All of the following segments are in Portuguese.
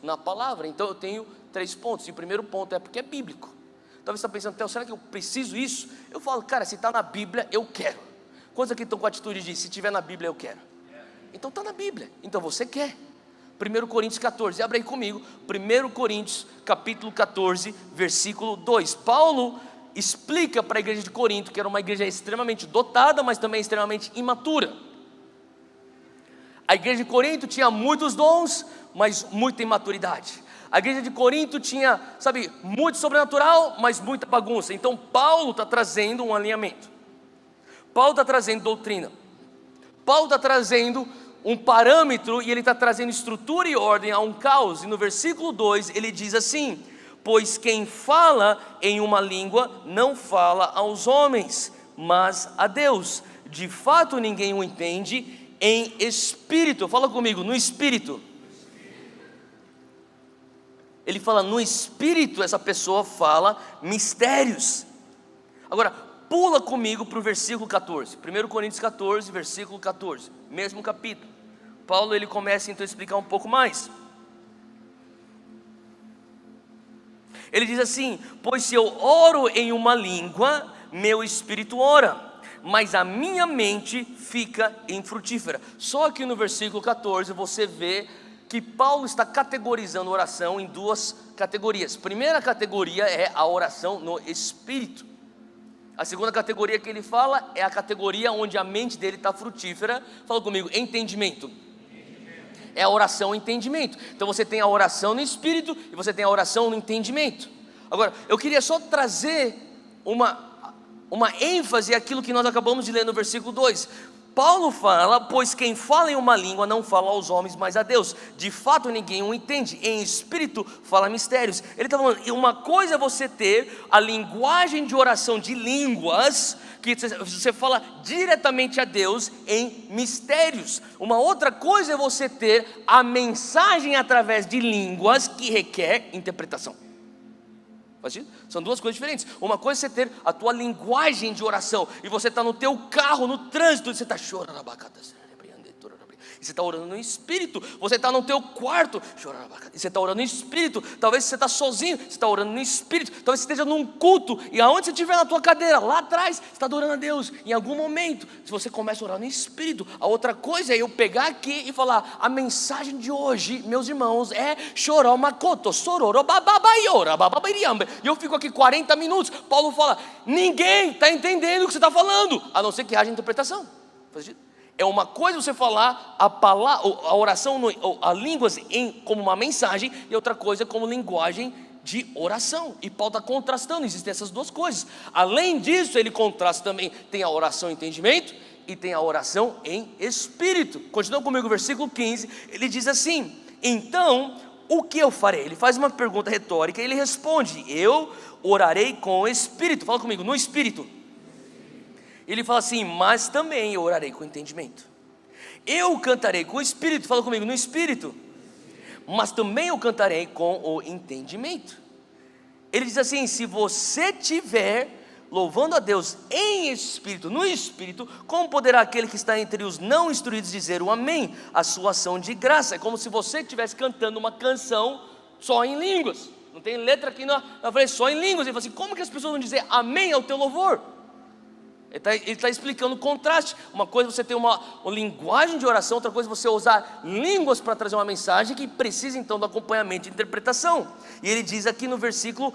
na palavra. Então eu tenho 3 pontos, e o primeiro ponto é porque é bíblico. Talvez você está pensando, Theo, será que eu preciso isso? Eu falo, cara, se está na Bíblia, eu quero. Quantos aqui estão com a atitude de, se tiver na Bíblia, eu quero? Então está na Bíblia, então você quer. 1 Coríntios 14, abre aí comigo, 1 Coríntios capítulo 14, versículo 2, Paulo explica para a igreja de Corinto, que era uma igreja extremamente dotada, mas também extremamente imatura. A igreja de Corinto tinha muitos dons, mas muita imaturidade. A igreja de Corinto tinha, muito sobrenatural, mas muita bagunça. Então Paulo está trazendo um alinhamento, Paulo está trazendo doutrina, Paulo está trazendo um parâmetro, e ele está trazendo estrutura e ordem a um caos. E no versículo 2 ele diz assim: pois quem fala em uma língua não fala aos homens, mas a Deus. De fato ninguém o entende em espírito. Fala comigo, no espírito. Ele fala no espírito, essa pessoa fala mistérios. Agora pula comigo para o versículo 14, 1 Coríntios 14, versículo 14, mesmo capítulo. Paulo ele começa então a explicar um pouco mais. Ele diz assim: pois se eu oro em uma língua, meu espírito ora, mas a minha mente fica infrutífera. Só que no versículo 14 você vê que Paulo está categorizando a oração em 2 categorias. Primeira categoria é a oração no espírito. A segunda categoria que ele fala é a categoria onde a mente dele está frutífera. Fala comigo, entendimento. É a oração entendimento. Então você tem a oração no espírito e você tem a oração no entendimento. Agora, eu queria só trazer uma ênfase àquilo que nós acabamos de ler no versículo 2. Paulo fala, pois quem fala em uma língua não fala aos homens, mas a Deus. De fato ninguém o entende, em espírito fala mistérios. Ele está falando, uma coisa é você ter a linguagem de oração de línguas, que você fala diretamente a Deus em mistérios. Uma outra coisa é você ter a mensagem através de línguas, que requer interpretação. São 2 coisas diferentes. Uma coisa é você ter a tua linguagem de oração, e você está no teu carro, no trânsito, e você está chorando, e você está orando no espírito. Você está no teu quarto, e você está orando no espírito. Talvez você está sozinho, você está orando no espírito. Talvez você esteja num culto, e aonde você estiver na tua cadeira, lá atrás, você está adorando a Deus. Em algum momento, se você começa a orar no espírito. A outra coisa é eu pegar aqui e falar, a mensagem de hoje, meus irmãos, é choromakoto, sororo, bababaiora, bababiriambe. E eu fico aqui 40 minutos, Paulo fala, ninguém está entendendo o que você está falando, a não ser que haja interpretação. Faz sentido? É uma coisa você falar a oração, a línguas como uma mensagem, e outra coisa como linguagem de oração. E Paulo está contrastando, existem essas 2 coisas. Além disso, ele contrasta também, tem a oração em entendimento e tem a oração em espírito. Continua comigo o versículo 15, ele diz assim: então, o que eu farei? Ele faz uma pergunta retórica e ele responde, eu orarei com o espírito. Fala comigo, no espírito. Ele fala assim, mas também eu orarei com entendimento. Eu cantarei com o espírito, fala comigo, no espírito. Mas também eu cantarei com o entendimento. Ele diz assim, se você tiver louvando a Deus em espírito, no espírito, como poderá aquele que está entre os não instruídos dizer o amém, a sua ação de graça? É como se você estivesse cantando uma canção só em línguas. Não tem letra aqui na frente, só em línguas. Ele fala assim, como que as pessoas vão dizer amém ao teu louvor? Ele está explicando o contraste. Uma coisa é você ter uma linguagem de oração, outra coisa é você usar línguas para trazer uma mensagem que precisa então do acompanhamento de interpretação. E ele diz aqui no versículo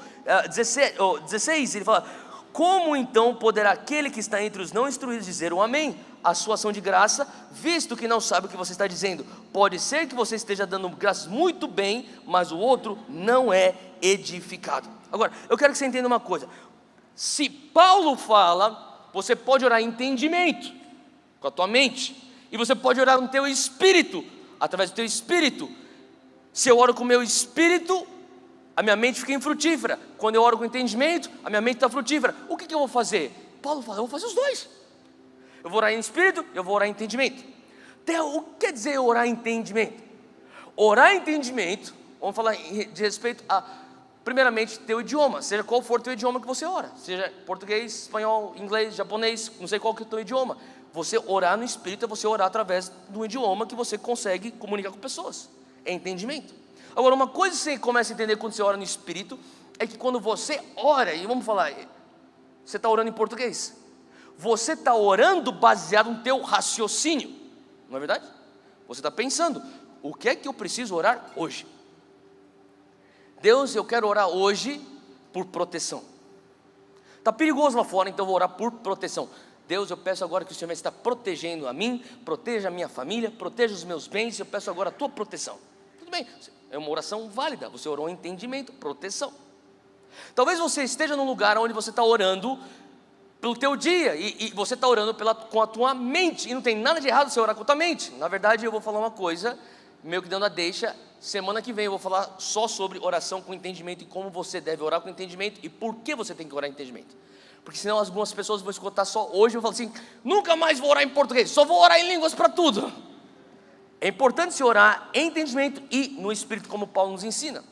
16, ele fala, como então poderá aquele que está entre os não instruídos dizer um amém, a sua ação de graça, visto que não sabe o que você está dizendo? Pode ser que você esteja dando graças muito bem, mas o outro não é edificado. Agora, eu quero que você entenda uma coisa. Se Paulo fala, você pode orar em entendimento, com a tua mente, e você pode orar no teu espírito, através do teu espírito. Se eu oro com o meu espírito, a minha mente fica infrutífera. Quando eu oro com entendimento, a minha mente está frutífera. O que eu vou fazer? Paulo fala, eu vou fazer os 2. Eu vou orar em espírito, eu vou orar em entendimento. Theo, o que quer dizer orar em entendimento? Orar em entendimento, vamos falar de respeito a, primeiramente, teu idioma, seja qual for teu idioma que você ora, seja português, espanhol, inglês, japonês, não sei qual que é o teu idioma. Você orar no espírito é você orar através do idioma que você consegue comunicar com pessoas, é entendimento. Agora, uma coisa que você começa a entender quando você ora no Espírito, é que quando você ora, e vamos falar, você está orando em português, você está orando baseado no teu raciocínio, não é verdade? Você está pensando, o que é que eu preciso orar hoje? Deus, eu quero orar hoje por proteção. Está perigoso lá fora, então eu vou orar por proteção. Deus, eu peço agora que o Senhor está protegendo a mim, proteja a minha família, proteja os meus bens, eu peço agora a tua proteção. Tudo bem, é uma oração válida, você orou em entendimento, proteção. Talvez você esteja num lugar onde você está orando pelo teu dia, e você está orando com a tua mente, e não tem nada de errado você orar com a tua mente. Na verdade, eu vou falar uma coisa, meio que dando a deixa, semana que vem eu vou falar só sobre oração com entendimento, e como você deve orar com entendimento, e por que você tem que orar em entendimento. Porque senão algumas pessoas vão escutar só hoje, e vão falar assim, nunca mais vou orar em português, só vou orar em línguas para tudo. É importante se orar em entendimento e no Espírito, como Paulo nos ensina.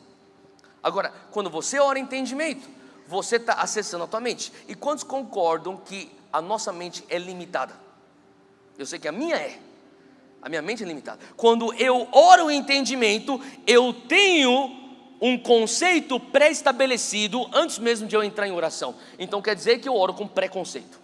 Agora, quando você ora em entendimento, você está acessando a tua mente. E quantos concordam que a nossa mente é limitada? Eu sei que a minha mente é limitada. Quando eu oro em entendimento, eu tenho um conceito pré-estabelecido antes mesmo de eu entrar em oração. Então quer dizer que eu oro com preconceito.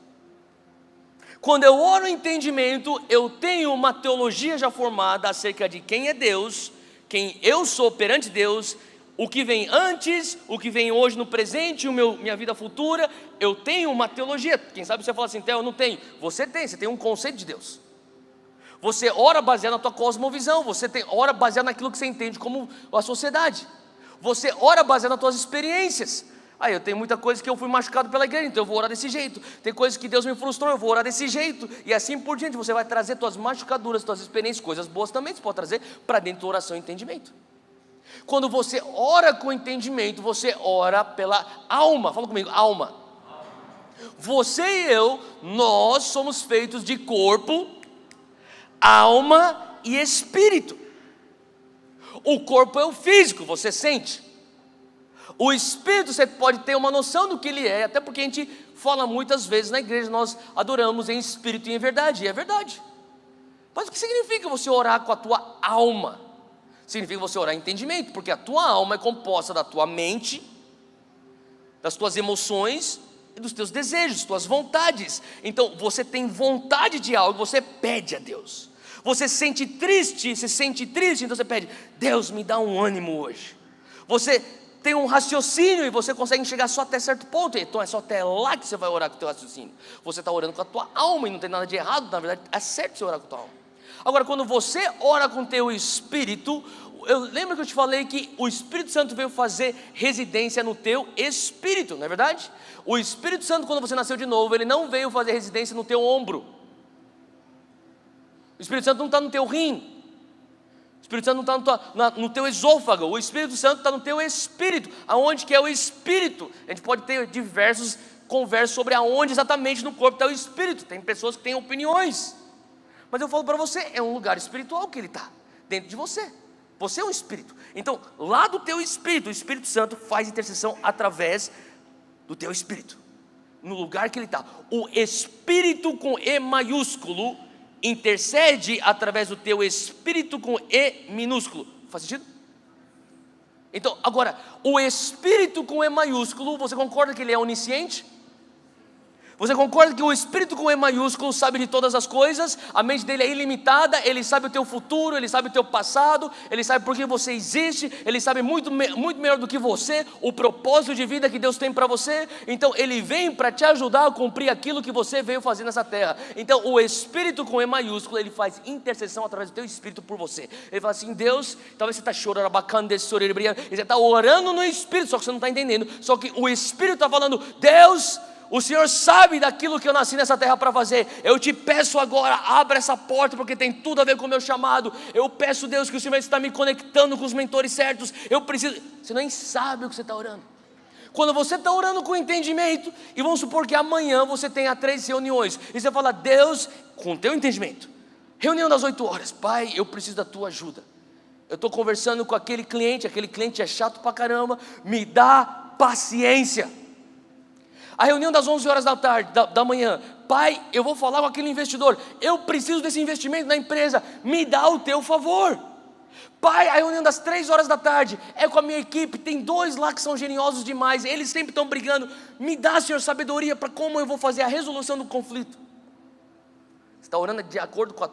Quando eu oro em entendimento, eu tenho uma teologia já formada acerca de quem é Deus, quem eu sou perante Deus, o que vem antes, o que vem hoje no presente, minha vida futura. Eu tenho uma teologia. Quem sabe você fala assim, Theo, eu não tenho. Você tem um conceito de Deus. Você ora baseado na tua cosmovisão, você ora baseado naquilo que você entende como a sociedade. Você ora baseado nas tuas experiências. Eu tenho muita coisa que eu fui machucado pela igreja, então eu vou orar desse jeito. Tem coisas que Deus me frustrou, eu vou orar desse jeito. E assim por diante, você vai trazer tuas machucaduras, tuas experiências, coisas boas também você pode trazer para dentro da oração e entendimento. Quando você ora com entendimento, você ora pela alma. Fala comigo, alma. Você e eu, nós somos feitos de corpo, alma e espírito. O corpo é o físico, você sente. O espírito, você pode ter uma noção do que ele é, até porque a gente fala muitas vezes na igreja, nós adoramos em espírito e em verdade, e é verdade. Mas o que significa você orar com a tua alma? Significa você orar em entendimento, porque a tua alma é composta da tua mente, das tuas emoções e dos teus desejos, tuas vontades. Então você tem vontade de algo, você pede a Deus. Você se sente triste, então você pede, Deus me dá um ânimo hoje. Você tem um raciocínio e você consegue chegar só até certo ponto, então é só até lá que você vai orar com o teu raciocínio. Você está orando com a tua alma e não tem nada de errado, na verdade é certo você orar com a tua alma. Agora, quando você ora com o teu espírito, eu lembro que eu te falei que o Espírito Santo veio fazer residência no teu espírito, não é verdade? O Espírito Santo, quando você nasceu de novo, ele não veio fazer residência no teu ombro. O Espírito Santo não está no teu rim. O Espírito Santo não está no teu esôfago. O Espírito Santo está no teu espírito. Aonde que é o espírito? A gente pode ter diversas conversas sobre aonde exatamente no corpo está o espírito. Tem pessoas que têm opiniões, mas eu falo para você, é um lugar espiritual que ele está, dentro de você. Você é um espírito. Então, lá do teu espírito, o Espírito Santo faz intercessão através do teu espírito, no lugar que ele está. O Espírito com E maiúsculo intercede através do teu espírito com E minúsculo. Faz sentido? Então, agora, o Espírito com E maiúsculo, você concorda que ele é onisciente? Você concorda que o Espírito com E maiúsculo sabe de todas as coisas? A mente dele é ilimitada, ele sabe o teu futuro, ele sabe o teu passado, ele sabe por que você existe, ele sabe muito melhor do que você, o propósito de vida que Deus tem para você. Então ele vem para te ajudar a cumprir aquilo que você veio fazer nessa terra. Então o Espírito com E maiúsculo, ele faz intercessão através do teu Espírito por você. Ele fala assim, Deus, talvez você está chorando, você está orando no Espírito, só que você não está entendendo. Só que o Espírito está falando, Deus, o Senhor sabe daquilo que eu nasci nessa terra para fazer. Eu te peço agora, abra essa porta, porque tem tudo a ver com o meu chamado. Eu peço, Deus, que o Senhor está me conectando com os mentores certos. Eu preciso. Você nem sabe o que você está orando. Quando você está orando com entendimento, e vamos supor que amanhã você tenha 3 reuniões, e você fala, Deus, com o teu entendimento, reunião das 8 horas, Pai, eu preciso da tua ajuda. Eu estou conversando com aquele cliente é chato pra caramba, me dá paciência. A reunião das 11 horas da manhã, Pai, eu vou falar com aquele investidor, eu preciso desse investimento na empresa, me dá o teu favor. Pai, a reunião das 3 horas da tarde é com a minha equipe, tem 2 lá que são geniosos demais, eles sempre estão brigando. Me dá, Senhor, sabedoria para como eu vou fazer a resolução do conflito. Você está orando de acordo com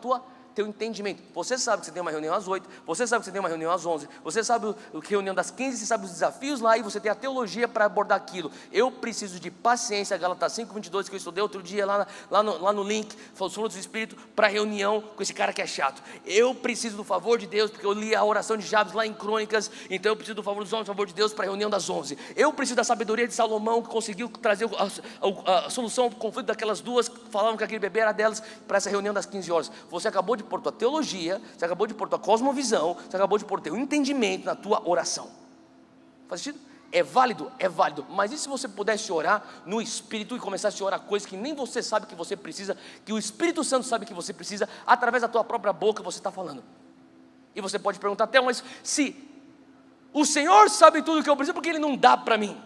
teu entendimento. Você sabe que você tem uma reunião às 8, você sabe que você tem uma reunião às 11, você sabe o que reunião das 15, você sabe os desafios lá, e você tem a teologia para abordar aquilo. Eu preciso de paciência, Gálatas 5:22, que eu estudei outro dia lá no link, falou os frutos do Espírito, para reunião com esse cara que é chato. Eu preciso do favor de Deus, porque eu li a oração de Jabes lá em Crônicas, então eu preciso do favor dos homens, do favor de Deus para a reunião das 11. Eu preciso da sabedoria de Salomão, que conseguiu trazer a solução do conflito daquelas 2, que falavam que aquele bebê era delas, para essa reunião das 15 horas. Você acabou de pôr tua teologia, você acabou de pôr tua cosmovisão, você acabou de pôr teu entendimento na tua oração. Faz sentido? É válido, mas e se você pudesse orar no Espírito e começasse a orar coisas que nem você sabe que você precisa, que o Espírito Santo sabe que você precisa, através da tua própria boca você está falando? E você pode perguntar até, mas se o Senhor sabe tudo o que eu preciso, por que Ele não dá para mim?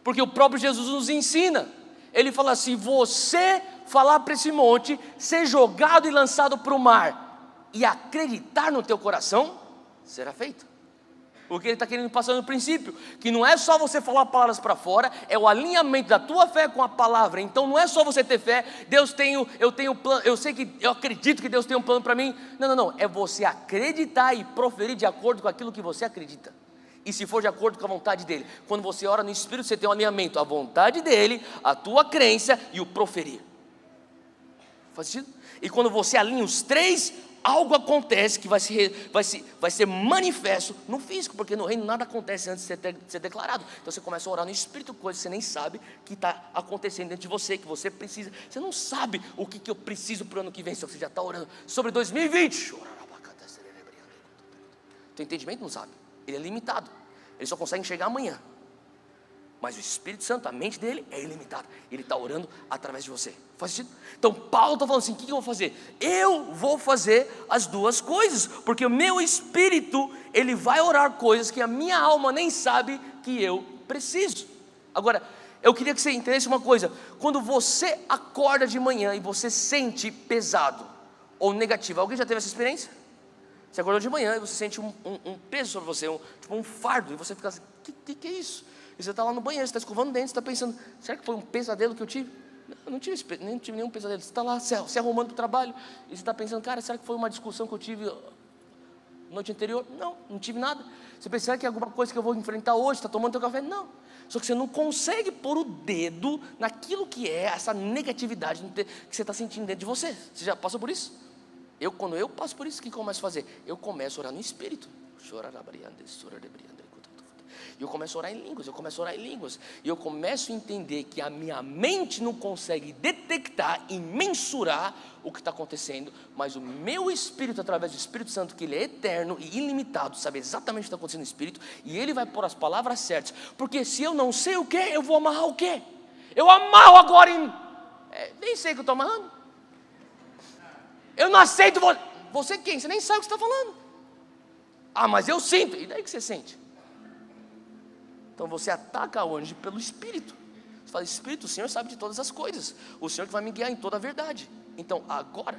Porque o próprio Jesus nos ensina. Ele fala assim: você falar para esse monte, ser jogado e lançado para o mar, e acreditar no teu coração, será feito. O que ele está querendo passar no princípio, que não é só você falar palavras para fora, é o alinhamento da tua fé com a palavra. Então não é só você ter fé, eu tenho plano, eu acredito que Deus tem um plano para mim. Não, é você acreditar e proferir de acordo com aquilo que você acredita. E se for de acordo com a vontade dele. Quando você ora no Espírito, você tem um alinhamento, a vontade dele, a tua crença e o proferir. Faz sentido? E quando você alinha os 3, algo acontece que vai ser manifesto no físico, porque no reino nada acontece antes de ser declarado. Então você começa a orar no Espírito, coisas que você nem sabe que está acontecendo dentro de você, que você precisa. Você não sabe o que eu preciso para o ano que vem, só que você já está orando sobre 2020. Teu entendimento não sabe, ele é limitado, ele só consegue enxergar amanhã. Mas o Espírito Santo, a mente dele é ilimitada. Ele está orando através de você. Faz sentido? Então Paulo está falando assim: o que eu vou fazer? Eu vou fazer as 2 coisas, porque o meu espírito, ele vai orar coisas que a minha alma nem sabe que eu preciso. Agora, eu queria que você entendesse uma coisa: quando você acorda de manhã e você sente pesado ou negativo, alguém já teve essa experiência? Você acordou de manhã e você sente um peso sobre você, tipo um fardo, e você fica assim: que é isso? E você está lá no banheiro, você está escovando o dente, você está pensando: será que foi um pesadelo que eu tive? Não, eu não tive nenhum pesadelo. Você está lá se arrumando para o trabalho, e você está pensando: cara, será que foi uma discussão que eu tive noite anterior? Não tive nada. Você pensa: será que é alguma coisa que eu vou enfrentar hoje? Está tomando teu café? Não. Só que você não consegue pôr o dedo naquilo que é essa negatividade que você está sentindo dentro de você. Você já passou por isso? Quando eu passo por isso, o que eu começo a fazer? Eu começo a orar no Espírito. E eu começo a orar em línguas, e eu começo a entender que a minha mente não consegue detectar e mensurar o que está acontecendo, mas o meu espírito, através do Espírito Santo, que ele é eterno e ilimitado, sabe exatamente o que está acontecendo no espírito, e ele vai pôr as palavras certas. Porque se eu não sei o que, eu vou amarrar o que? Eu amarro agora nem sei o que eu estou amarrando. Eu não aceito você quem? Você nem sabe o que você está falando. Mas eu sinto. E daí que você sente? Então você ataca onde? Pelo Espírito. Você fala: Espírito, o Senhor sabe de todas as coisas, o Senhor que vai me guiar em toda a verdade. Então agora,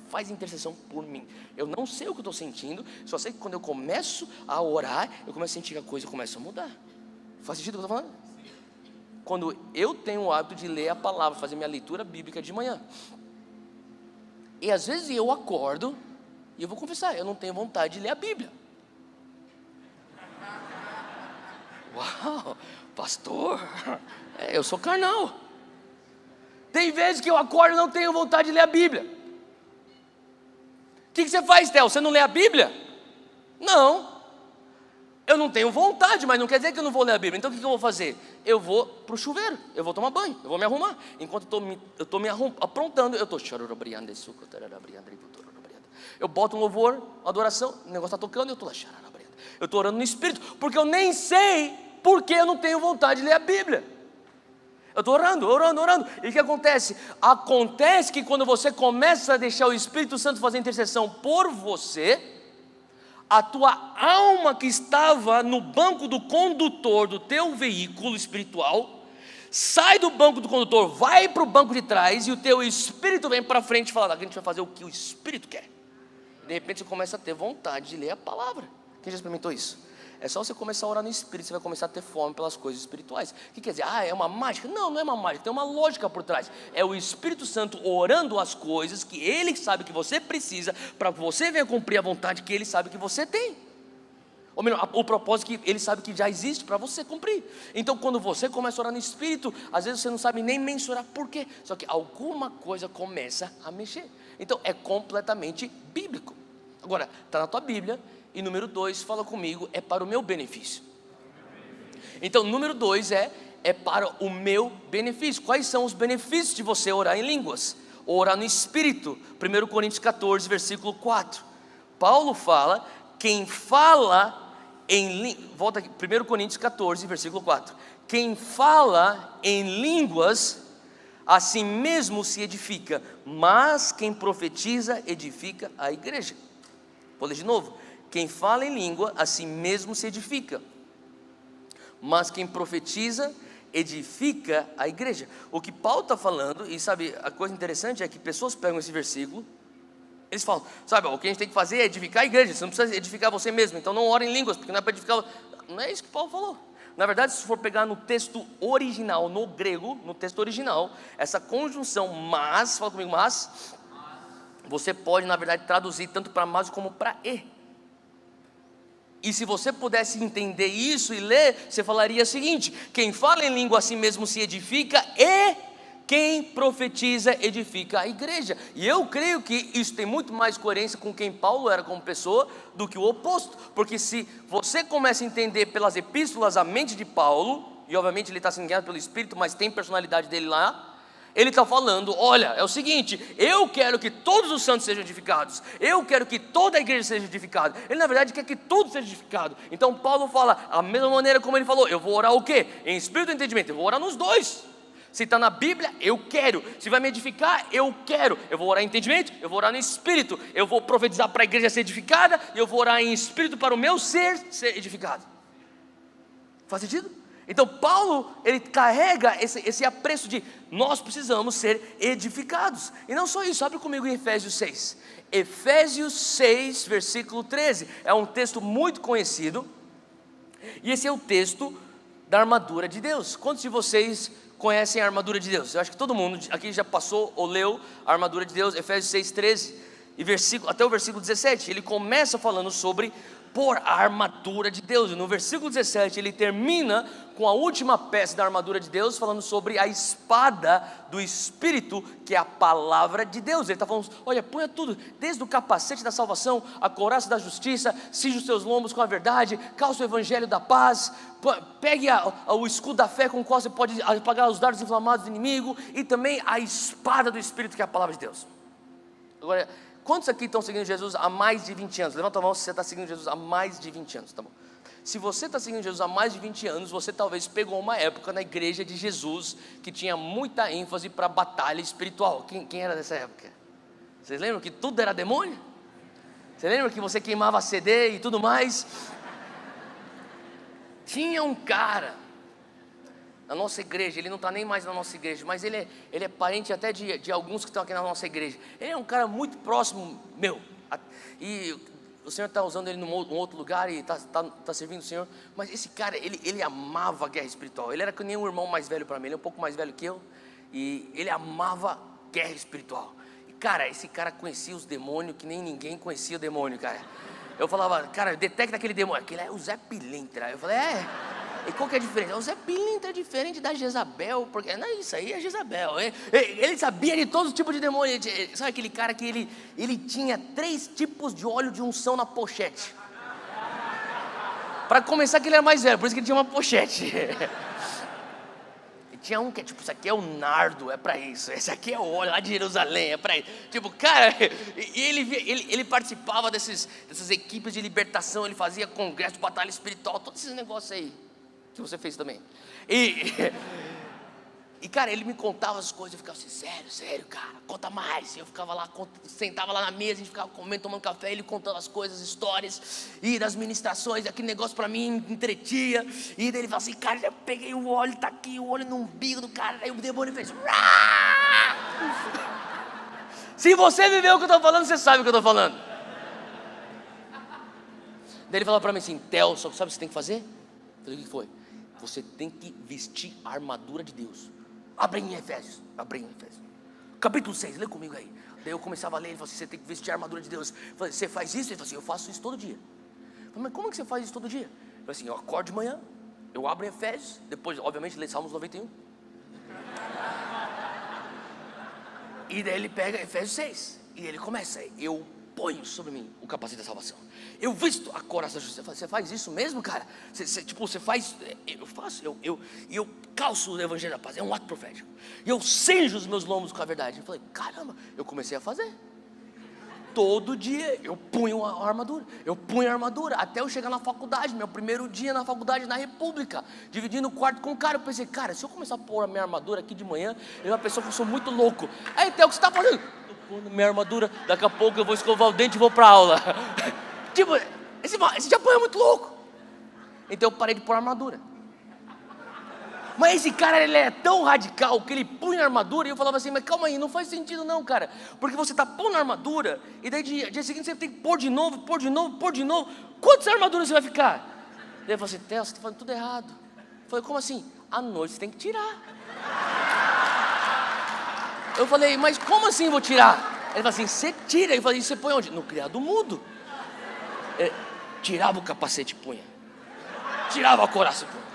faz intercessão por mim. Eu não sei o que eu estou sentindo, só sei que quando eu começo a orar, eu começo a sentir que a coisa começa a mudar. Faz sentido o que eu estou falando? Quando eu tenho o hábito de ler a palavra, fazer minha leitura bíblica de manhã, e às vezes eu acordo, e eu vou confessar, eu não tenho vontade de ler a Bíblia. Uau, pastor, eu sou carnal. Tem vezes que eu acordo e não tenho vontade de ler a Bíblia. O que você faz, Theo? Você não lê a Bíblia? Não. Eu não tenho vontade, mas não quer dizer que eu não vou ler a Bíblia. Então o que eu vou fazer? Eu vou para o chuveiro, eu vou tomar banho, eu vou me arrumar. Enquanto eu estou me aprontando, eu estou... Eu boto um louvor, uma adoração, o negócio está tocando e eu estou lá. Eu estou orando no Espírito, porque eu nem sei porque eu não tenho vontade de ler a Bíblia. Eu estou orando. E o que acontece? Acontece que quando você começa a deixar o Espírito Santo fazer intercessão por você, a tua alma que estava no banco do condutor do teu veículo espiritual, sai do banco do condutor, vai para o banco de trás, e o teu espírito vem para frente e fala: a gente vai fazer o que o Espírito quer. de repente você começa a ter vontade de ler a palavra. Quem já experimentou isso? É só você começar a orar no Espírito, você vai começar a ter fome pelas coisas espirituais. O que quer dizer? É uma mágica? Não, não é uma mágica, tem uma lógica por trás. É o Espírito Santo orando as coisas que Ele sabe que você precisa, para que você venha cumprir a vontade que Ele sabe que você tem. Ou melhor, o propósito que Ele sabe que já existe para você cumprir. Então quando você começa a orar no Espírito, às vezes você não sabe nem mensurar por quê, só que alguma coisa começa a mexer. Então é completamente bíblico. Agora, está na tua Bíblia. E número 2, fala comigo, é para o meu benefício. Então número 2 é para o meu benefício. Quais são os benefícios de você orar em línguas? Orar no Espírito. 1 Coríntios 14, versículo 4. Paulo fala, quem fala em línguas, volta aqui, 1 Coríntios 14, versículo 4. Quem fala em línguas, a si mesmo se edifica, mas quem profetiza edifica a igreja. Vou ler de novo. Quem fala em língua, a si mesmo se edifica, mas quem profetiza, edifica a igreja. O que Paulo está falando, e sabe, a coisa interessante é que pessoas pegam esse versículo, eles falam, sabe, o que a gente tem que fazer é edificar a igreja, você não precisa edificar você mesmo, então não ore em línguas, porque não é para edificar. Não é isso que Paulo falou. Na verdade, se for pegar no texto original, no grego, no texto original, essa conjunção mas, fala comigo, mas, você pode na verdade traduzir tanto para mas como para e. E se você pudesse entender isso e ler, você falaria o seguinte: quem fala em língua a si mesmo se edifica, e quem profetiza edifica a igreja. E eu creio que isso tem muito mais coerência com quem Paulo era como pessoa do que o oposto. Porque se você começa a entender pelas epístolas a mente de Paulo, e obviamente ele está sendo guiado pelo Espírito, mas tem personalidade dele lá, ele está falando, olha, é o seguinte, eu quero que todos os santos sejam edificados, eu quero que toda a igreja seja edificada. Ele na verdade quer que tudo seja edificado. Então Paulo fala, a mesma maneira como ele falou, eu vou orar o quê? Em espírito e entendimento, eu vou orar nos dois. Se está na Bíblia, eu quero. Se vai me edificar, eu quero. Eu vou orar em entendimento, eu vou orar no espírito. Eu vou profetizar para a igreja ser edificada, e eu vou orar em espírito para o meu ser edificado. Faz sentido? Então Paulo, ele carrega esse apreço de nós precisamos ser edificados. E não só isso, abre comigo em Efésios 6. Efésios 6, versículo 13. É um texto muito conhecido. E esse é o texto da armadura de Deus. Quantos de vocês conhecem a armadura de Deus? Eu acho que todo mundo aqui já passou ou leu a armadura de Deus. Efésios 6, 13 e até o versículo 17. Ele começa falando sobre por a armadura de Deus. E no versículo 17 ele termina com a última peça da armadura de Deus, falando sobre a espada do Espírito, que é a palavra de Deus. Ele está falando, olha, ponha tudo, desde o capacete da salvação, a couraça da justiça, cinja os seus lombos com a verdade, calça o evangelho da paz, pegue o escudo da fé com o qual você pode apagar os dardos inflamados do inimigo, e também a espada do Espírito, que é a palavra de Deus. Agora, quantos aqui estão seguindo Jesus há mais de 20 anos? Levanta a mão se você está seguindo Jesus há mais de 20 anos, tá bom? Se você está seguindo Jesus há mais de 20 anos, você talvez pegou uma época na igreja de Jesus que tinha muita ênfase para batalha espiritual. Quem era dessa época? Vocês lembram que tudo era demônio? Você lembra que você queimava CD e tudo mais? Tinha um cara na nossa igreja, ele não está nem mais na nossa igreja, mas ele é parente até de alguns que estão aqui na nossa igreja. Ele é um cara muito próximo meu, e o Senhor está usando ele num outro lugar e está servindo o Senhor. Mas esse cara, ele amava a guerra espiritual. Ele era que nem um irmão mais velho para mim, ele é um pouco mais velho que eu, e ele amava guerra espiritual. E cara, esse cara conhecia os demônios que nem ninguém conhecia o demônio, cara. Eu falava, cara, detecta aquele demônio. Aquele é o Zé Pilintra. Eu falei, e qual que é a diferença? O Zé Pilintra é diferente da Jezabel, porque não, isso aí é Jezabel. Ele sabia de todos os tipos de demônio. Sabe aquele cara que ele tinha 3 tipos de óleo de unção na pochete? Para começar, que ele era mais velho, por isso que ele tinha uma pochete. E tinha um que é tipo, isso aqui é o nardo, é para isso. Esse aqui é o óleo lá de Jerusalém, é para isso. Tipo, cara, e ele participava dessas equipes de libertação. Ele fazia congresso de batalha espiritual, todos esses negócios aí que você fez também. E cara, ele me contava as coisas, eu ficava assim, sério, cara, conta mais. E eu ficava lá, sentava lá na mesa, a gente ficava comendo, tomando café, ele contando as coisas, histórias, e das ministrações, aquele negócio pra mim entretia. E daí ele falava assim, cara, eu peguei o óleo, tá aqui, o óleo no umbigo do cara. Aí o demônio fez. Se você viveu o que eu tô falando, você sabe o que eu tô falando. Daí ele falou para mim assim: Theo, sabe o que você tem que fazer? Eu falei: o que foi? Você tem que vestir a armadura de Deus. Abre em Efésios, capítulo 6, lê comigo aí. Daí eu começava a ler, ele falou assim: você tem que vestir a armadura de Deus. Eu falei: você faz isso? Ele falou assim: eu faço isso todo dia. Eu falei: mas como que você faz isso todo dia? Eu falei assim: eu acordo de manhã, eu abro em Efésios, depois obviamente leio Salmos 91. E daí ele pega Efésios 6, e ele começa: eu ponho sobre mim o capacete da salvação, eu visto a couraça da justiça. Você faz isso mesmo, cara? Você faz? Eu faço, eu calço o evangelho da paz, é um ato profético. E eu cinjo os meus lombos com a verdade. Eu falei: caramba, eu comecei a fazer. Todo dia eu punho a armadura, até eu chegar na faculdade, meu primeiro dia na faculdade na República, dividindo o quarto com um cara. Eu pensei: cara, se eu começar a pôr a minha armadura aqui de manhã, ele vai pensar que eu sou muito louco. Aí, Theo, o que você está fazendo? Estou pondo minha armadura, daqui a pouco eu vou escovar o dente e vou para a aula. Tipo, esse Japão é muito louco. Então eu parei de pôr a armadura. Mas esse cara, ele é tão radical que ele punha a armadura. E eu falava assim: mas calma aí, não faz sentido não, cara. Porque você está pondo a armadura, e daí dia seguinte você tem que pôr de novo. Quantas armaduras você vai ficar? Daí eu falei assim: Theo, você está fazendo tudo errado. Eu falei: como assim? À noite você tem que tirar. Eu falei: mas como assim eu vou tirar? Ele falou assim: você tira. Eu falei: você põe onde? No criado mudo. Tirava o capacete e punha, tirava a couraça e punha.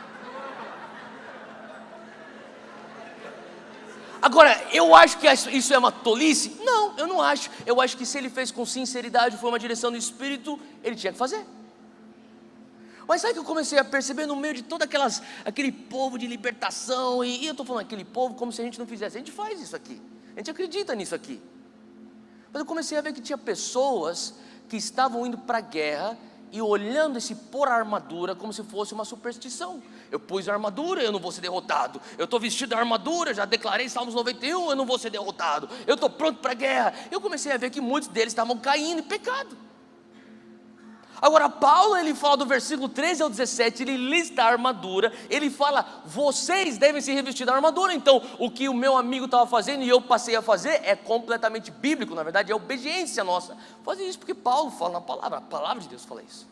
Agora, eu acho que isso é uma tolice? Não, eu não acho. Eu acho que se ele fez com sinceridade, foi uma direção do Espírito, ele tinha que fazer. Mas sabe que eu comecei a perceber no meio de todo aquele povo de libertação, e eu estou falando aquele povo como se a gente não fizesse. A gente faz isso aqui, a gente acredita nisso aqui. Mas eu comecei a ver que tinha pessoas que estavam indo para a guerra e olhando esse pôr a armadura como se fosse uma superstição. Eu pus a armadura, eu não vou ser derrotado. Eu estou vestido da armadura, já declarei Salmos 91, eu não vou ser derrotado. Eu estou pronto para a guerra. Eu comecei a ver que muitos deles estavam caindo em pecado. Agora Paulo, ele fala do versículo 13 ao 17, ele lista a armadura, ele fala: vocês devem se revestir da armadura. Então, o que o meu amigo estava fazendo e eu passei a fazer é completamente bíblico, na verdade é obediência nossa. Fazer isso porque Paulo fala na palavra, a palavra de Deus fala isso.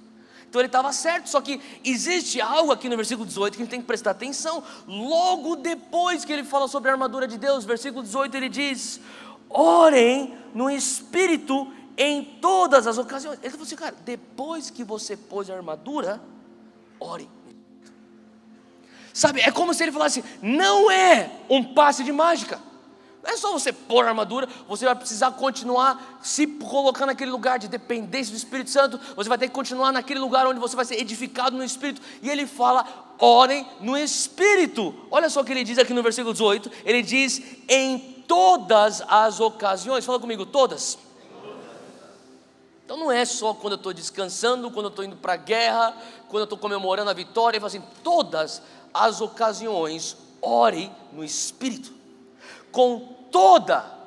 Então ele estava certo, só que existe algo aqui no versículo 18 que a gente tem que prestar atenção. Logo depois que ele fala sobre a armadura de Deus, versículo 18 ele diz: orem no Espírito em todas as ocasiões. Ele falou assim: cara, depois que você pôs a armadura, ore. Sabe, é como se ele falasse: não é um passe de mágica. Não é só você pôr a armadura, você vai precisar continuar se colocando naquele lugar de dependência do Espírito Santo. Você vai ter que continuar naquele lugar onde você vai ser edificado no Espírito. E ele fala: orem no Espírito. Olha só o que ele diz aqui no versículo 18. Ele diz: em todas as ocasiões. Fala comigo: todas. Então não é só quando eu estou descansando, quando eu estou indo para a guerra, quando eu estou comemorando a vitória. Ele fala assim: todas as ocasiões, ore no Espírito, com toda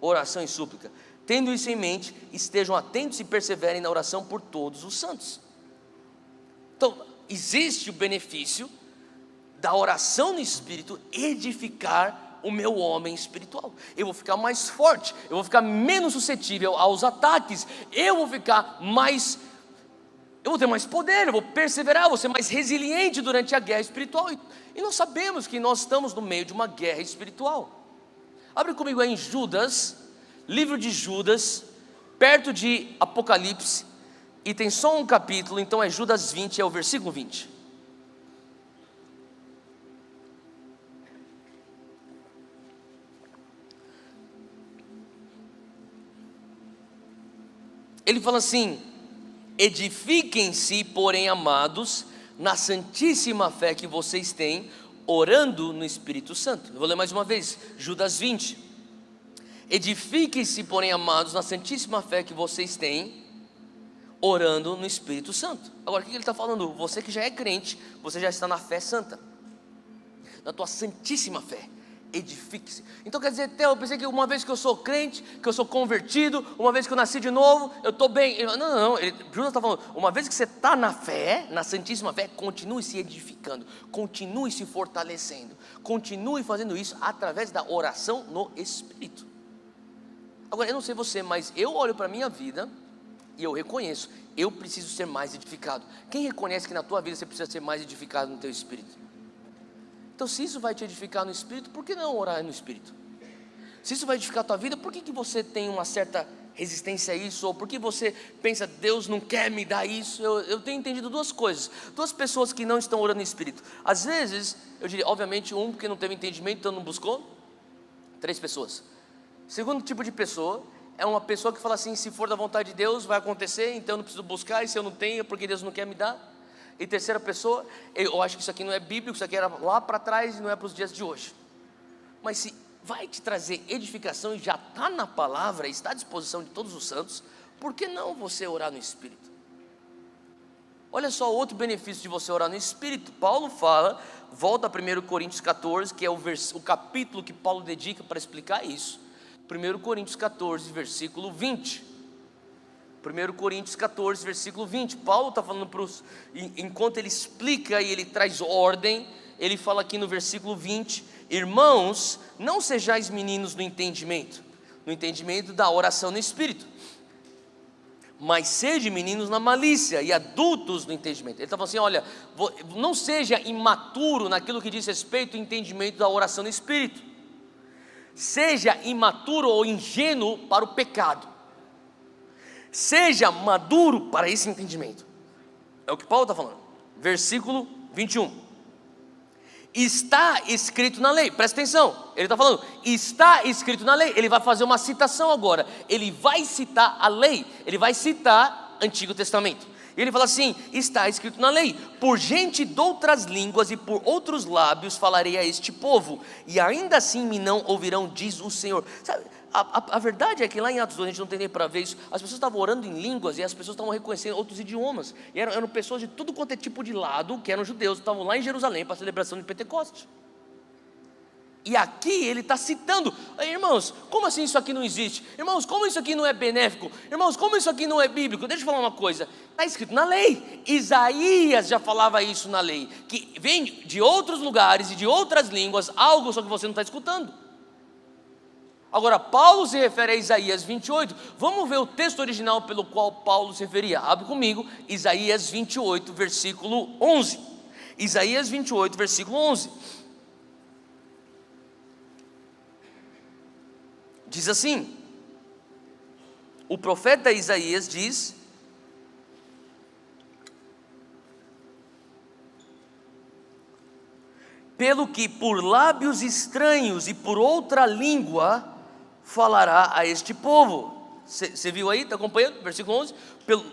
oração e súplica. Tendo isso em mente, estejam atentos e perseverem na oração por todos os santos. Então, existe o benefício da oração no Espírito edificar o meu homem espiritual. Eu vou ficar mais forte, eu vou ficar menos suscetível aos ataques, eu vou ter mais poder, eu vou perseverar, vou ser mais resiliente durante a guerra espiritual. E nós sabemos que nós estamos no meio de uma guerra espiritual. Abre comigo aí em Judas, livro de Judas, perto de Apocalipse, e tem só um capítulo, então é Judas 20, é o versículo 20. Ele fala assim: edifiquem-se, porém, amados, na santíssima fé que vocês têm, orando no Espírito Santo. Eu vou ler mais uma vez, Judas 20. Edifiquem-se, porém, amados, na santíssima fé que vocês têm, orando no Espírito Santo. Agora, o que ele está falando? Você que já é crente, você já está na fé santa, na tua santíssima fé. Edifique-se. Então quer dizer, Theo, eu pensei que uma vez que eu sou crente, que eu sou convertido, uma vez que eu nasci de novo, eu estou bem. Não, Judas está falando: uma vez que você está na fé, na santíssima fé, continue se edificando, continue se fortalecendo, continue fazendo isso através da oração no Espírito. Agora, eu não sei você, mas eu olho para a minha vida E eu reconheço, eu preciso ser mais edificado. Quem reconhece que na tua vida você precisa ser mais edificado no teu espírito? Então, se isso vai te edificar no espírito, por que não orar no espírito? Se isso vai edificar a tua vida, por que você tem uma certa resistência a isso? Ou por que você pensa, Deus não quer me dar isso? Eu tenho entendido duas coisas. Duas pessoas que não estão orando no espírito. Às vezes, eu diria, obviamente, porque não teve entendimento, então não buscou. 3 pessoas. Segundo tipo de pessoa é uma pessoa que fala assim, se for da vontade de Deus vai acontecer, então eu não preciso buscar, e se eu não tenho é porque Deus não quer me dar. E terceira pessoa, eu acho que isso aqui não é bíblico, isso aqui era lá para trás e não é para os dias de hoje. Mas se vai te trazer edificação e já está na palavra, está à disposição de todos os santos, por que não você orar no Espírito? Olha só outro benefício de você orar no Espírito. Paulo fala, volta a 1 Coríntios 14, que é o capítulo que Paulo dedica para explicar isso. 1 Coríntios 14, versículo 20. 1 Coríntios 14, versículo 20. Paulo está falando para os... Enquanto ele explica e ele traz ordem, ele fala aqui no versículo 20: irmãos, não sejais meninos no entendimento da oração no Espírito, mas sede meninos na malícia e adultos no entendimento. Ele está falando assim, olha, não seja imaturo naquilo que diz respeito ao entendimento da oração no Espírito. Seja imaturo ou ingênuo para o pecado. Seja maduro para esse entendimento. É o que Paulo está falando. Versículo 21. Está escrito na lei, presta atenção, ele está falando, está escrito na lei. Ele vai fazer uma citação agora, ele vai citar a lei, ele vai citar Antigo Testamento. E ele fala assim, está escrito na lei, por gente de outras línguas e por outros lábios falarei a este povo, e ainda assim me não ouvirão, diz o Senhor. Sabe, a verdade é que lá em Atos 2, a gente não tem nem para ver isso, as pessoas estavam orando em línguas, e as pessoas estavam reconhecendo outros idiomas, e eram pessoas de tudo quanto é tipo de lado, que eram judeus, estavam lá em Jerusalém para a celebração de Pentecostes. E aqui ele está citando, irmãos, como assim isso aqui não existe? Irmãos, como isso aqui não é benéfico? Irmãos, como isso aqui não é bíblico? Deixa eu falar uma coisa, está escrito na lei. Isaías já falava isso na lei, que vem de outros lugares e de outras línguas, algo só que você não está escutando. Agora, Paulo se refere a Isaías 28, vamos ver o texto original pelo qual Paulo se referia. Abre comigo, Isaías 28, versículo 11. Isaías 28, versículo 11. Diz assim, o profeta Isaías diz: pelo que por lábios estranhos e por outra língua falará a este povo. Você viu aí, está acompanhando? Versículo 11,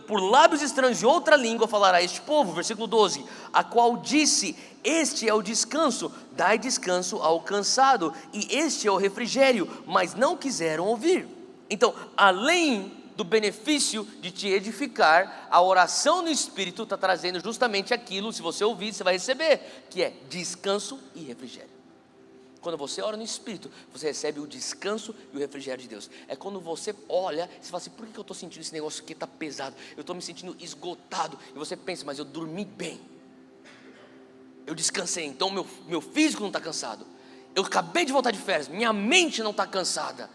por lábios estranhos e outra língua falará a este povo. Versículo 12, a qual disse, este é o descanso, dai descanso ao cansado, e este é o refrigério, mas não quiseram ouvir. Então, além do benefício de te edificar, a oração no Espírito está trazendo justamente aquilo, se você ouvir, você vai receber, que é descanso e refrigério. Quando você ora no Espírito, você recebe o descanso e o refrigério de Deus. É quando você olha, você fala assim, por que eu estou sentindo esse negócio aqui, está pesado, eu estou me sentindo esgotado, e você pensa, mas eu dormi bem, eu descansei, então meu físico não está cansado, eu acabei de voltar de férias, minha mente não está cansada.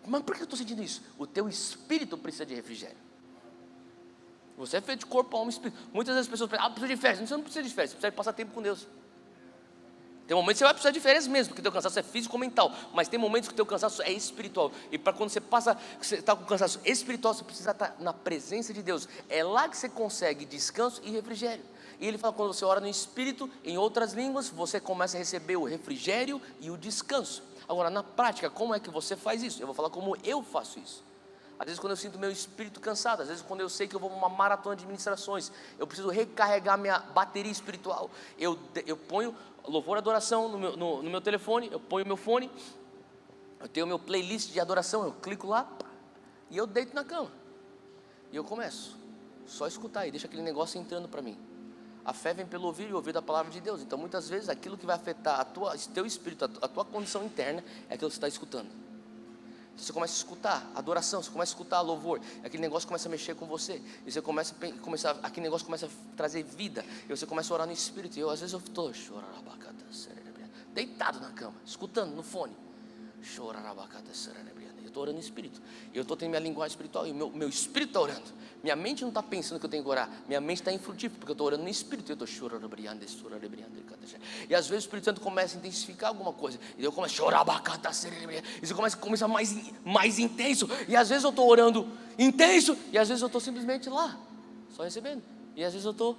Mas por que eu estou sentindo isso? O teu espírito precisa de refrigério. Você é feito de corpo, alma e espírito. Muitas vezes as pessoas pensam, precisa de férias. Você não precisa de férias, você precisa de passar tempo com Deus. Tem momentos que você vai precisar de férias mesmo, porque o teu cansaço é físico ou mental, mas tem momentos que o teu cansaço é espiritual, e para quando você está com cansaço espiritual, você precisa estar na presença de Deus, é lá que você consegue descanso e refrigério. E ele fala, quando você ora no Espírito, em outras línguas, você começa a receber o refrigério e o descanso. Agora, na prática, como é que você faz isso? Eu vou falar como eu faço isso. Às vezes quando eu sinto meu espírito cansado, às vezes quando eu sei que eu vou uma maratona de ministrações, eu preciso recarregar minha bateria espiritual, eu ponho louvor e adoração no meu telefone, eu ponho meu fone, eu tenho meu playlist de adoração, eu clico lá, e eu deito na cama, e eu começo, só escutar, e deixa aquele negócio entrando para mim. A fé vem pelo ouvir e ouvir da palavra de Deus, então muitas vezes aquilo que vai afetar teu espírito, a tua condição interna, é aquilo que você está escutando. Você começa a escutar adoração, você começa a escutar louvor, aquele negócio começa a mexer com você, e você aquele negócio começa a trazer vida, e você começa a orar no Espírito. E às vezes eu estou deitado na cama, escutando no fone, Eu estou orando no espírito. Eu estou tendo minha linguagem espiritual e o meu espírito está orando. Minha mente não está pensando que eu tenho que orar. Minha mente está infrutífera, porque eu estou orando no espírito. Eu estou chorando. E às vezes o Espírito Santo começa a intensificar alguma coisa. E eu começo a chorar. E você começa mais intenso. E às vezes eu estou orando intenso. E às vezes eu estou simplesmente lá, só recebendo. E às vezes eu estou...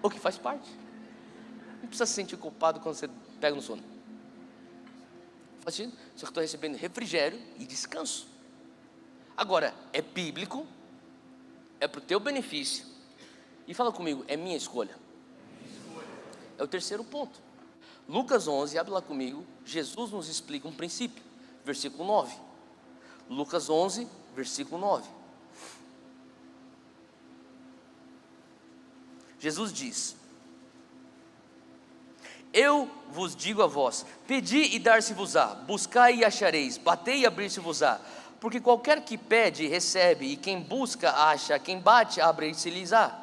O que faz parte. Não precisa se sentir culpado quando você pega no sono. Faz sentido? Só que eu estou recebendo refrigério e descanso. Agora, é bíblico, é para o teu benefício. E fala comigo, é minha escolha. É o terceiro ponto. Lucas 11, abre lá comigo. Jesus nos explica um princípio. Versículo 9. Lucas 11, versículo 9. Jesus diz: eu vos digo a vós, pedi e dar-se-vos-á, buscai e achareis, batei e abrir-se-vos-á. Porque qualquer que pede, recebe, e quem busca, acha, quem bate, abre-se-lhes-á.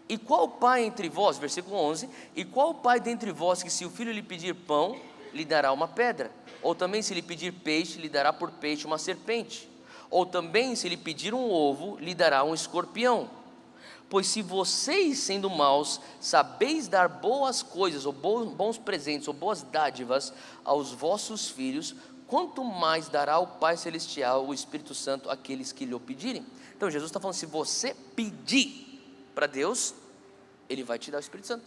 E qual pai entre vós, versículo 11, e qual pai dentre vós que se o filho lhe pedir pão, lhe dará uma pedra? Ou também se lhe pedir peixe, lhe dará por peixe uma serpente? Ou também se lhe pedir um ovo, lhe dará um escorpião? Pois se vocês, sendo maus, sabeis dar boas coisas, ou bons presentes, ou boas dádivas aos vossos filhos, quanto mais dará o Pai Celestial, o Espírito Santo, àqueles que lhe o pedirem? Então Jesus está falando, se você pedir para Deus, Ele vai te dar o Espírito Santo.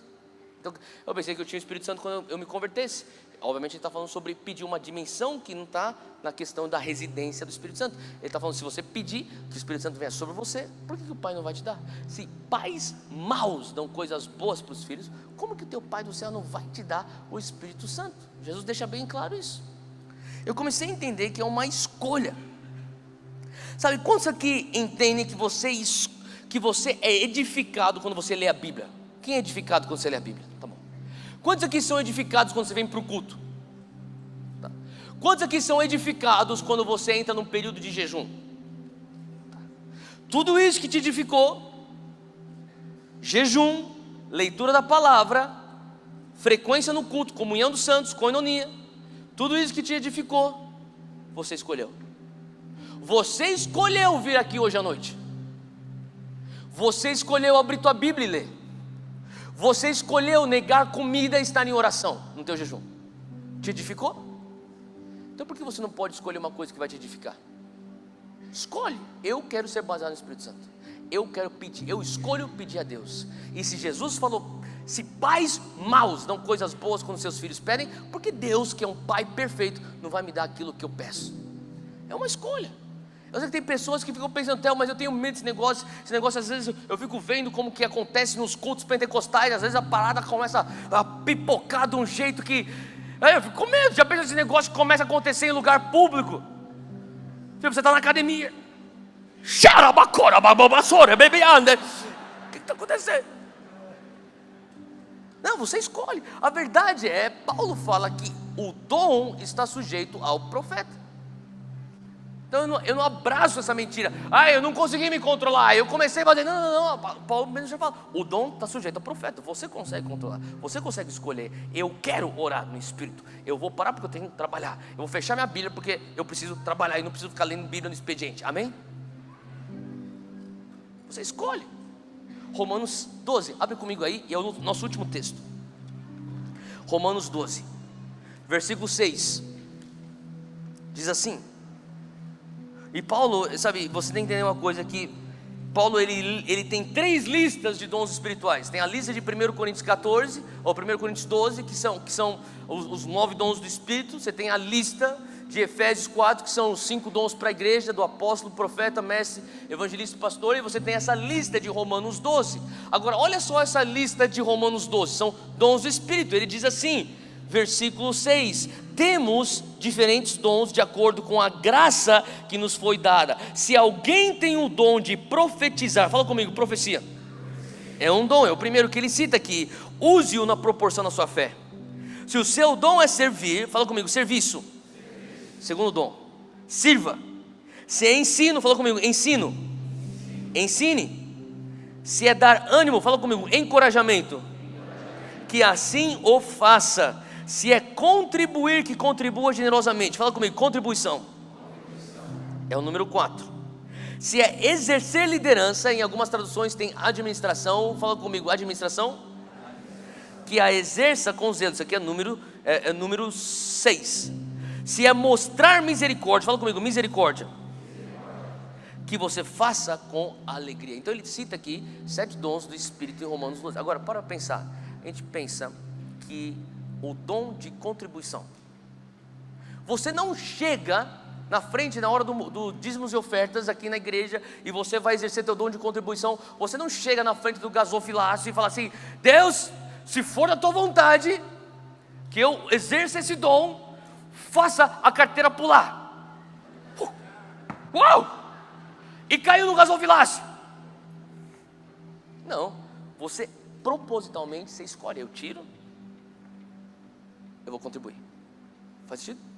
Então, eu pensei que eu tinha o Espírito Santo quando eu me convertesse. Obviamente ele está falando sobre pedir uma dimensão que não está na questão da residência do Espírito Santo. Ele está falando, se você pedir que o Espírito Santo venha sobre você, por que o Pai não vai te dar? Se pais maus dão coisas boas para os filhos, como que o teu Pai do céu não vai te dar o Espírito Santo? Jesus deixa bem claro isso. Eu comecei a entender que é uma escolha. Sabe, quantos aqui entendem que você é edificado quando você lê a Bíblia? Quem é edificado quando você lê a Bíblia? Tá bom. Quantos aqui são edificados quando você vem para o culto? Tá. Quantos aqui são edificados quando você entra num período de jejum? Tá. Tudo isso que te edificou, jejum, leitura da palavra, frequência no culto, comunhão dos santos, koinonia, tudo isso que te edificou, você escolheu. Você escolheu vir aqui hoje à noite. Você escolheu abrir tua Bíblia e ler. Você escolheu negar comida e estar em oração no teu jejum. Te edificou? Então por que você não pode escolher uma coisa que vai te edificar? Escolhe. Eu quero ser baseado no Espírito Santo. Eu quero pedir, eu escolho pedir a Deus. E se Jesus falou, se pais maus dão coisas boas quando seus filhos pedem, porque Deus, que é um pai perfeito, não vai me dar aquilo que eu peço? É uma escolha. Eu sei que tem pessoas que ficam pensando, mas eu tenho medo desse negócio. Esse negócio, às vezes, eu fico vendo como que acontece nos cultos pentecostais. Às vezes a parada começa a pipocar de um jeito que... eu fico com medo, já pensa esse negócio que começa a acontecer em lugar público. Tipo, você está na academia. O que está acontecendo? Não, você escolhe. A verdade é, Paulo fala que o dom está sujeito ao profeta. Então eu não abraço essa mentira. Eu não consegui me controlar, eu comecei a fazer. Não. Paulo mesmo já fala, o dom está sujeito ao profeta. Você consegue controlar, você consegue escolher. Eu quero orar no Espírito. Eu vou parar porque eu tenho que trabalhar. Eu vou fechar minha Bíblia porque eu preciso trabalhar e não preciso ficar lendo Bíblia no expediente. Amém? Você escolhe. Romanos 12, abre comigo aí, e é o nosso último texto. Romanos 12, versículo 6. Diz assim. E Paulo, sabe, você tem que entender uma coisa, que Paulo ele tem 3 listas de dons espirituais. Tem a lista de 1 Coríntios 14, ou 1 Coríntios 12, que são os 9 dons do Espírito. Você tem a lista de Efésios 4, que são os 5 dons para a igreja, do apóstolo, profeta, mestre, evangelista e pastor. E você tem essa lista de Romanos 12. Agora, olha só essa lista de Romanos 12, são dons do Espírito. Ele diz assim, versículo 6: temos diferentes dons de acordo com a graça que nos foi dada. Se alguém tem o dom de profetizar, fala comigo, profecia é um dom, é o primeiro que ele cita aqui. Use-o na proporção da sua fé. Se o seu dom é servir, fala comigo, serviço. Segundo dom, sirva. Se é ensino, fala comigo, ensino. Ensine. Se é dar ânimo, fala comigo, encorajamento. Que assim o faça. Se é contribuir, que contribua generosamente. Fala comigo, contribuição. É o número 4. Se é exercer liderança, em algumas traduções tem administração. Fala comigo, administração. Que a exerça com zelo. Isso aqui é número 6. Se é mostrar misericórdia, fala comigo, misericórdia. Que você faça com alegria. Então ele cita aqui 7 dons do Espírito em Romanos 12. Agora, para pensar, a gente pensa que o dom de contribuição, você não chega na frente na hora do dízimos e ofertas aqui na igreja e você vai exercer teu dom de contribuição. Você não chega na frente do gasofilácio e fala assim: Deus, se for da tua vontade que eu exerça esse dom, faça a carteira pular. Uau! E caiu no gasofilácio. Não, você propositalmente, você escolhe: eu tiro, eu vou contribuir. Faz sentido?